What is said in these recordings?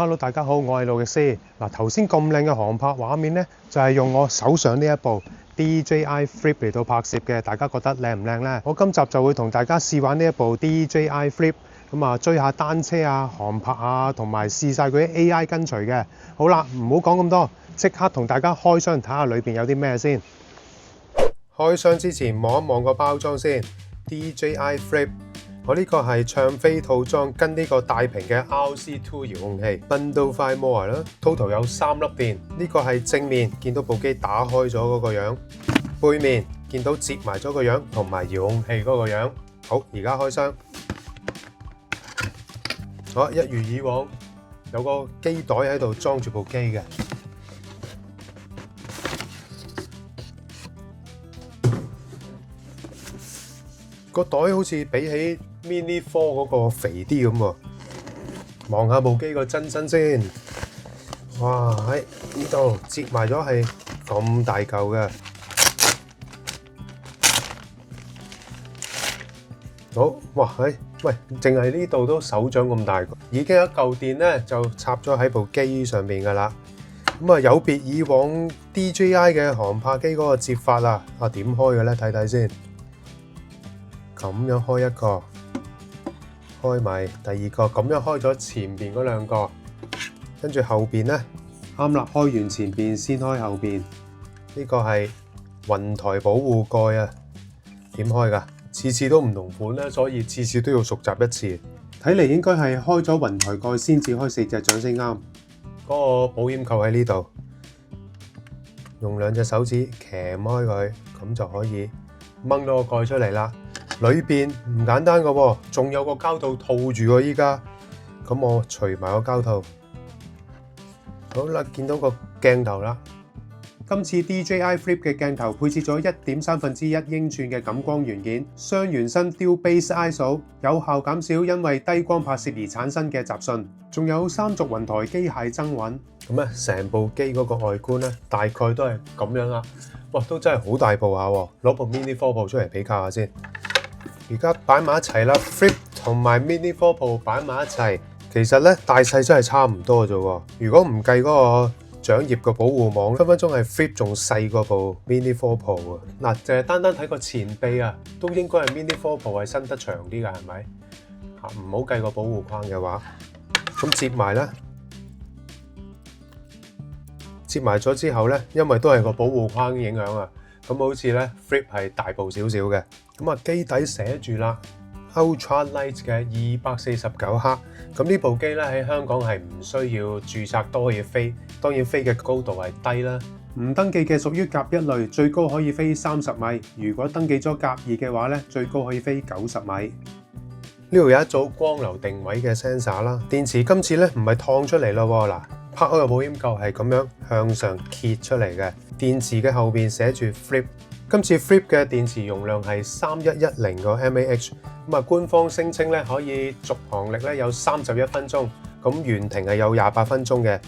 Hello， 大家好，我係路易斯。嗱，頭先咁靚嘅航拍畫面呢，就係用我手上呢一部 DJI Flip 嚟到拍攝嘅。大家覺得靚唔靚呢？我今集就會同大家試玩呢一部 DJI Flip， 咁啊追下單車啊、航拍啊，同埋試晒佢啲 AI 跟隨嘅。好啦，唔好講咁多，即刻同大家開箱睇下裏邊有啲咩先。開箱之前望一望個包裝先 ，DJI Flip。我呢個係唱飛套裝，跟呢個大屏嘅 RC2 遙控器 Bundle 5 More 啦 ，total 有3粒電。呢個係正面見到部機打開咗嗰個樣，背面見到摺埋咗個樣，同埋遙控器嗰個樣。好，而家開箱。好，一如以往有個機袋喺度裝住部機嘅。個袋好似比起 Mini 4嗰個肥啲咁喎，望下部機個真身先。哇！喺呢度摺埋咗係咁大嚿嘅。好，哇！喂，淨係呢度都手掌咁大，已經有一嚿電咧就插咗喺部機上面㗎啦。咁啊，有別以往 DJI 嘅航拍機嗰個摺法啦。點開嘅咧？睇睇先。咁樣開一個，開埋第二個，咁樣開咗前邊嗰兩個，跟住後邊呢，啱啦，開完前邊先開後邊。呢個係雲台保護蓋啊，點開㗎？次次都唔同款咧，所以次次都要熟習一次。睇嚟應該係開咗雲台蓋先至開4隻掌先啱。嗰個保險扣喺呢度，用2隻手指鉗開佢，咁就可以掹到個蓋出嚟啦。裏邊唔簡單㗎喎，仲有個膠套套住喎依家。咁我除埋個膠套。好啦，見到個鏡頭啦。今次 DJI Flip 嘅鏡頭配置咗1.1/3英寸嘅感光元件，雙原生 Dual Base ISO， 有效減少因為低光拍攝而產生嘅雜訊。仲有3軸雲台機械增穩。咁咧，成部機嗰個外觀咧，大概都係咁樣啦。哇，都真係好大部下喎！攞部 Mini 4 Pro 出嚟比較下先。而家擺埋一齊啦 ，Flip 同埋 Mini 4 Pro 擺埋一齊，其實咧大細真係差唔多啫喎。如果唔計嗰個掌葉個保護網，分分鐘係 Flip 仲細過部 Mini 4 Pro 啊！嗱，淨係單睇個前臂啊，都應該係 Mini 4 Pro 係伸得長啲㗎，係咪？唔好計個保護框嘅話，咁摺埋啦。摺埋咗之後咧，因為都係個保護框影響啊。咁好似咧 Flip 係大部少少嘅，咁啊機底寫住啦 Ultra Light 嘅249克，咁呢部機咧喺香港係唔需要註冊都可以飛，當然飛嘅高度係低啦。唔登記嘅屬於甲1類，最高可以飛30米；如果登記咗甲2嘅話咧，最高可以飛90米。呢度有一組光流定位嘅 sensor 啦，電池今次咧唔係燙出嚟咯喎，嗱，拍開個保險扣係咁樣向上揭出嚟嘅。電池嘅後邊寫住 Flip， 今次 Flip 嘅電池容量係3110個 mAh， 咁啊官方聲稱咧可以續航力咧有31分鐘，咁原停係有28分鐘嘅。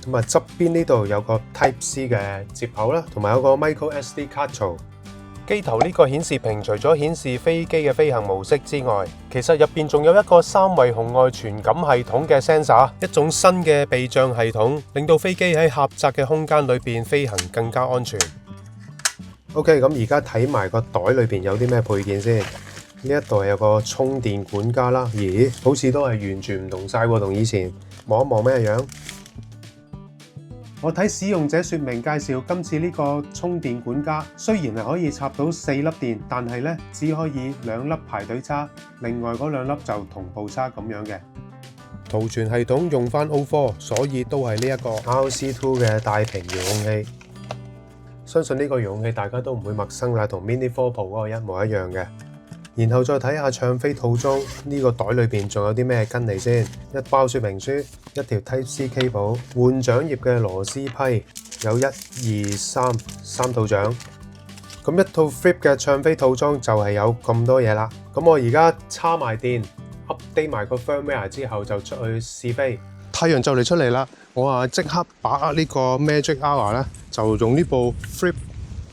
咁啊側邊呢度有個 Type C 嘅接口啦，同埋有個 Micro SD 卡槽。機頭呢個顯示屏除咗顯示飛機嘅飛行模式之外，其實入邊仲有一個3維紅外傳感系統嘅 sensor， 一種新嘅避障系統，令到飛機喺狹窄嘅空間裏邊飛行更加安全。OK， 咁而家睇埋個袋裏邊有啲咩配件先。呢一度有個充電管家啦，咦，好似都係完全唔同晒喎，同以前。望一望咩樣？我睇使用者說明介紹，今次呢個充電管家雖然係可以插到4粒電，但係咧只可以2粒排隊插，另外嗰2粒就同步插咁樣嘅。圖傳系統用翻 O4， 所以都係呢一個 RC2 嘅大屏遙控器。相信呢個遙控器大家都唔會陌生啦，同 Mini 4 Pro 嗰個一模一樣嘅。然後再睇下唱飛套裝呢個袋裏邊仲有啲咩跟嚟先？一包說明書，一條 Type C cable， 換掌葉嘅螺絲批，有1、2、3套掌。咁一套 Flip 嘅唱飛套裝就係有咁多嘢啦。咁我而家插埋電 ，update 埋個 firmware 之後就出去試飛。太陽就嚟出嚟啦，我即刻把握呢個 Magic Hour 咧，就用呢部 Flip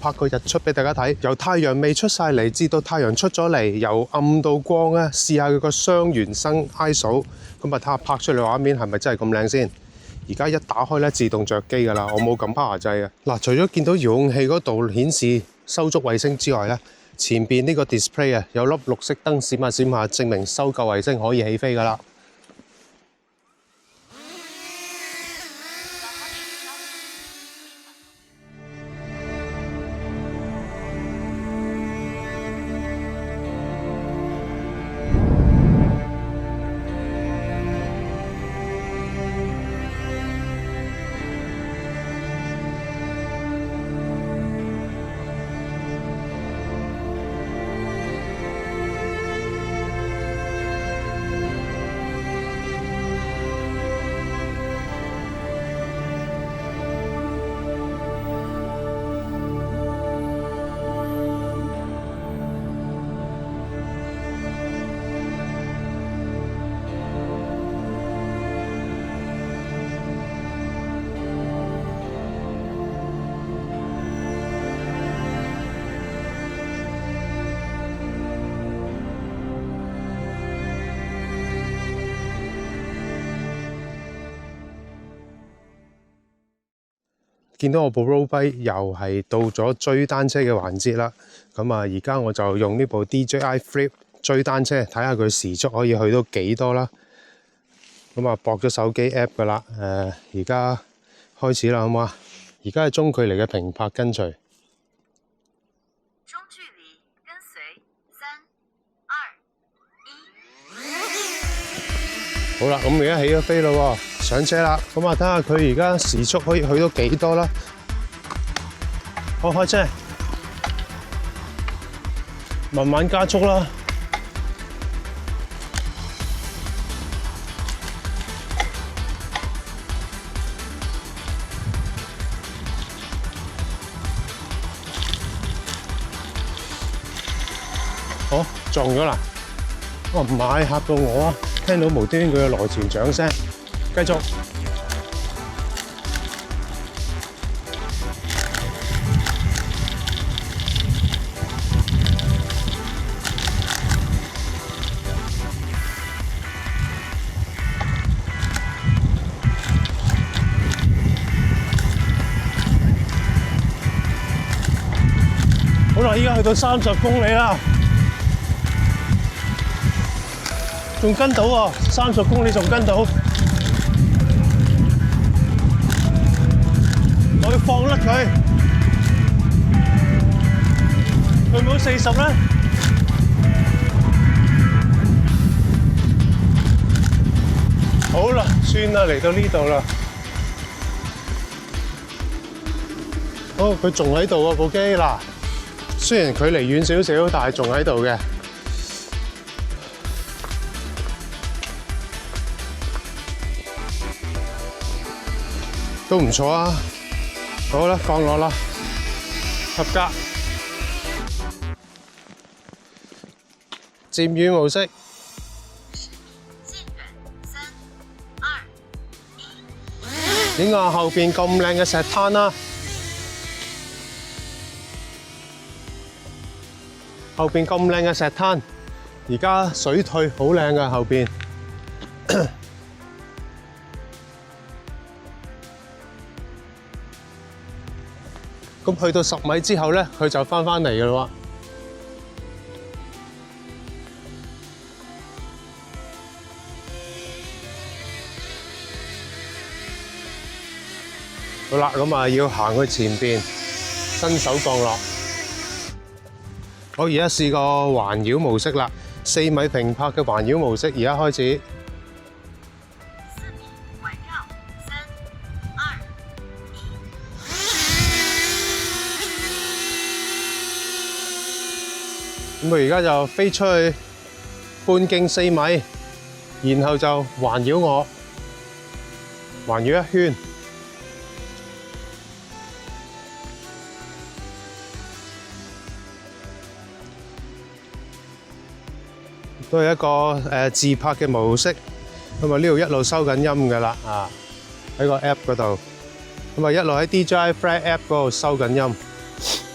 拍個日出俾大家睇，由太陽未出晒嚟至到太陽出咗嚟，由暗到光咧，試下佢個雙原生 ISO， 咁啊睇下拍出嚟畫面係咪真係咁靚先。而家一打開咧，自動着機㗎啦，我冇撳 power 掣嘅。嗱，除咗見到遙控器嗰度顯示收足衛星之外咧，前邊呢個 display 啊有粒綠色燈閃下閃下，證明收夠衛星可以起飛㗎啦。見到我部 road bike 又係到咗追單車嘅環節啦，咁啊而家我就用呢部 DJI Flip 追單車，睇下佢時速可以去到幾多啦。咁啊駁咗手機 app 噶啦，而家開始啦，好唔好啊？而家係中距離嘅平拍跟隨。中距離跟隨3、2、1。好啦，咁而家起咗飛咯喎。上車啦，咁啊睇下佢而家時速可以去到幾多啦。好，開車，慢慢加速啦。好，撞咗啦！我唔係嚇到我啊！聽到無端端佢嘅螺旋槳聲。繼續，好啦，依家去到30公里啦，仲跟到喎，30公里仲跟到。我要放甩佢，佢冇40咧。好啦，算啦，嚟到呢度啦。好，佢仲喺度喎部機嗱，雖然距離遠少少，但係仲喺度嘅。都唔錯啊！好啦，放落啦，合格。漸遠模式。點解後邊咁靚嘅石灘啊？後邊咁靚嘅石灘，而家水退好靚㗎後邊。咁去到10米之後咧，佢就翻嚟嘅咯喎。好啦，咁啊要行去前邊，伸手降落。好，而家試個環繞模式啦，4米平拍嘅環繞模式，而家開始。咁佢而家就飛出去半徑4米，然後就環繞我，環繞一圈。都係一個自拍嘅模式。咁啊呢度一路收緊音㗎啦，喺個 app 嗰度。咁啊一路喺 DJI Flight App 嗰度收緊音。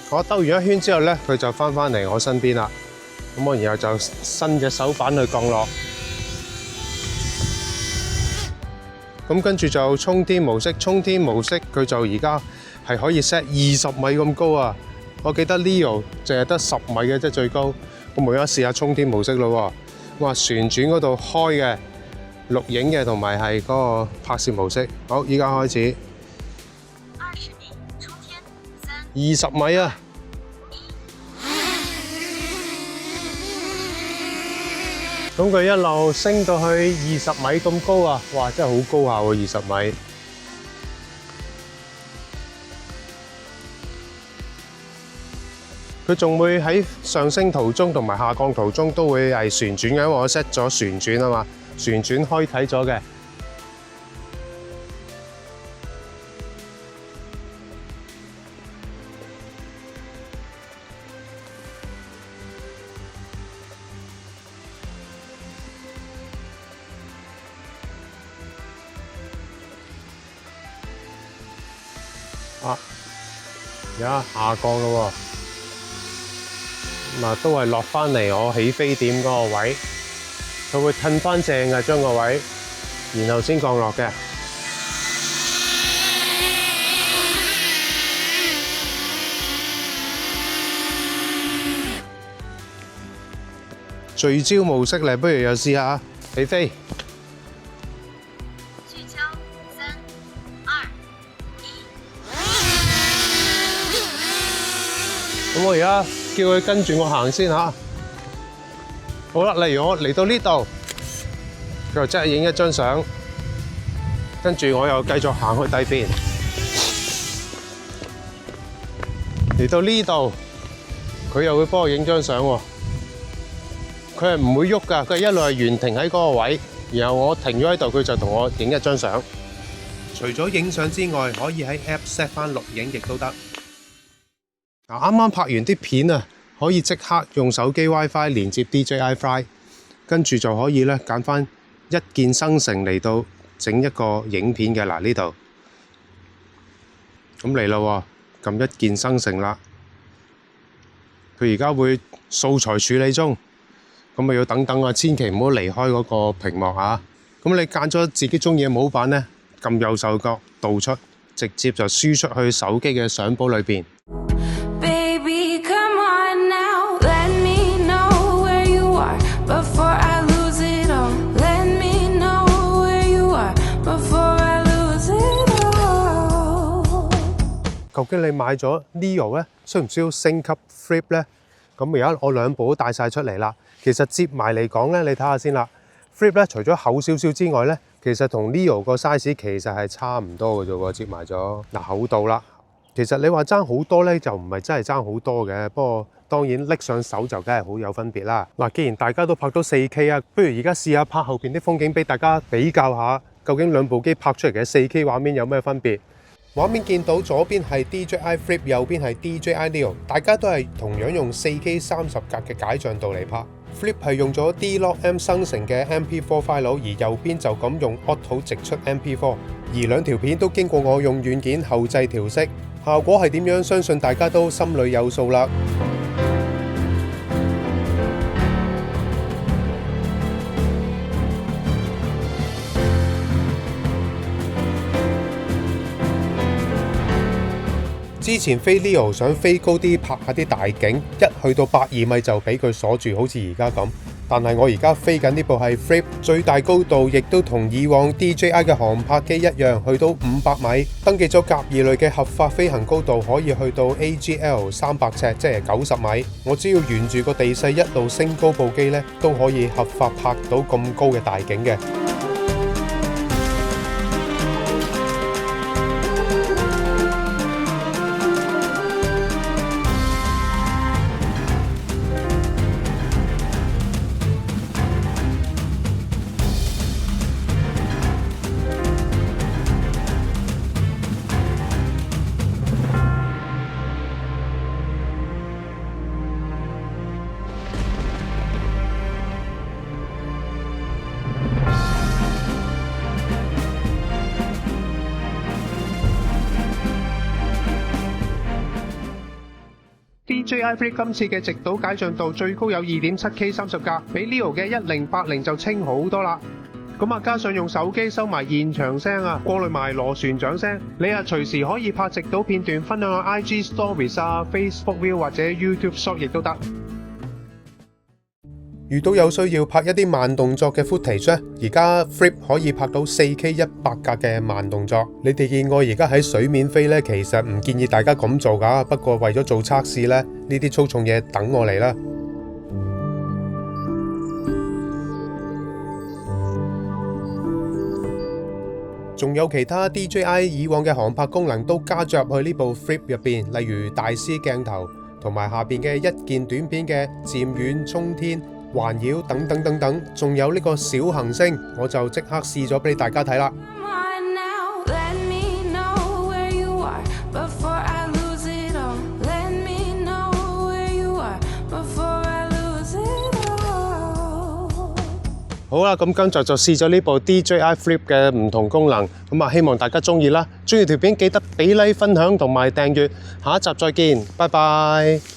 我兜完一圈之後咧，佢就翻嚟我身邊啦。咁我然後就伸隻手板去降落。咁跟住就衝天模式，衝天模式佢就而家係可以 set 20米咁高啊！我記得 Leo 淨係得10米嘅啫最高。我而家試下衝天模式咯喎！哇，旋轉嗰度開嘅、錄影嘅同埋係嗰個拍攝模式。好，依家開始。20米冲天，3、20米啊！咁佢一路升到去20米咁高啊！哇，真係好高下喎，20米。佢仲會喺上升途中同埋下降途中都會係旋轉嘅，因為我 set 咗旋轉啊嘛，旋轉開啟咗嘅。啊，而家下降咯喎，咁啊都係落翻嚟我起飛點嗰個位，佢會褪翻正嘅將個位，然後先降落嘅。聚焦模式嚟，不如又試下起飛。聚焦，3、2、1。咁我而家叫佢跟住我行先嚇。好啦，例如我嚟到呢度，佢就即係影一張相，跟住我又繼續行去底邊。嚟到呢度，佢又會幫我影張相喎。佢係唔會喐㗎，佢一路係懸停喺嗰個位，然後我停咗喺度，佢就同我影一張相。除咗影相之外，可以喺 App set 翻錄影亦都得。嗱，啱啱拍完啲片啊，可以即刻用手機 WiFi 連接 DJI Fly， 跟住就可以咧揀翻一鍵生成嚟到整一個影片嘅。嗱，呢度咁嚟啦喎，撳一鍵生成啦。佢而家會素材處理中。咁咪要等等啊！千祈唔好離開嗰個屏幕嚇。咁你揀咗自己中意嘅模板呢，撳右手角導出，直接就輸出去手機嘅相簿裏邊。Baby, come on now, let me know where you are before I lose it all. Let me know where you are before I lose it all. 究竟你買咗 Neo 呢，需唔需要升級 Flip 呢？咁而家我兩部都帶晒出嚟啦。其實接埋嚟講咧，你睇下先啦。Flip 咧，除咗厚少少之外咧，其實同 Neo 個 size 其實係差唔多嘅啫喎。接埋咗嗱厚度啦，其實你話爭好多咧，就唔係真係爭好多嘅。不過當然拎上手就梗係好有分別啦。嗱，既然大家都拍到 4K 啊，不如而家試下拍後邊啲風景俾大家比較下，究竟兩部機拍出嚟嘅 4K 畫面有咩分別？畫面見到左邊係 DJI Flip， 右邊係 DJI Neo， 大家都係同樣用 4K 30格嘅解像度嚟拍。Flip 係用咗 D-Log-M 生成嘅 MP4 file， 而右邊就咁用 Auto 直出 MP4， 而兩條片都經過我用軟件後製調色，效果係點樣？相信大家都心裏有數啦。之前飛 Leo 想飛高啲拍下啲大景，一去到120米就俾佢鎖住，好似而家咁。但係我而家飛緊呢部係 Flip， 最大高度亦都同以往 DJI 嘅航拍機一樣，去到500米。登記咗甲2類嘅合法飛行高度可以去到 AGL 300尺，即係90米。我只要沿住個地勢一路升高部機呢，都可以合法拍到咁高嘅大景嘅。DJI Flip 今次嘅直導解像度最高有 2.7K 30格，比 Leo 嘅1080就清好多啦。咁啊，加上用手機收埋現場聲啊，過濾埋螺旋槳聲，你啊隨時可以拍直導片段分享去 IG Stories 啊、Facebook View 或者 YouTube Short 亦都得。遇到有需要拍一啲慢動作嘅 footage 咧，而家 Flip 可以拍到 4K 100格嘅慢動作。你哋見我而家喺水面飛咧，其實唔建議大家咁做㗎。不過為咗做測試咧，呢啲粗重嘢等我嚟啦。仲有其他 DJI 以往嘅航拍功能都加咗入去呢部 Flip 入邊，例如大師鏡頭同埋下邊嘅一鍵短片嘅漸遠、衝天、環繞等等等等，仲有呢個小行星，我就即刻試咗俾大家睇啦。好啦，咁今集就試咗呢部 DJI Flip 嘅唔同功能，咁啊希望大家中意啦。中意條片記得俾 like、分享同埋訂閱，下一集再見，拜拜。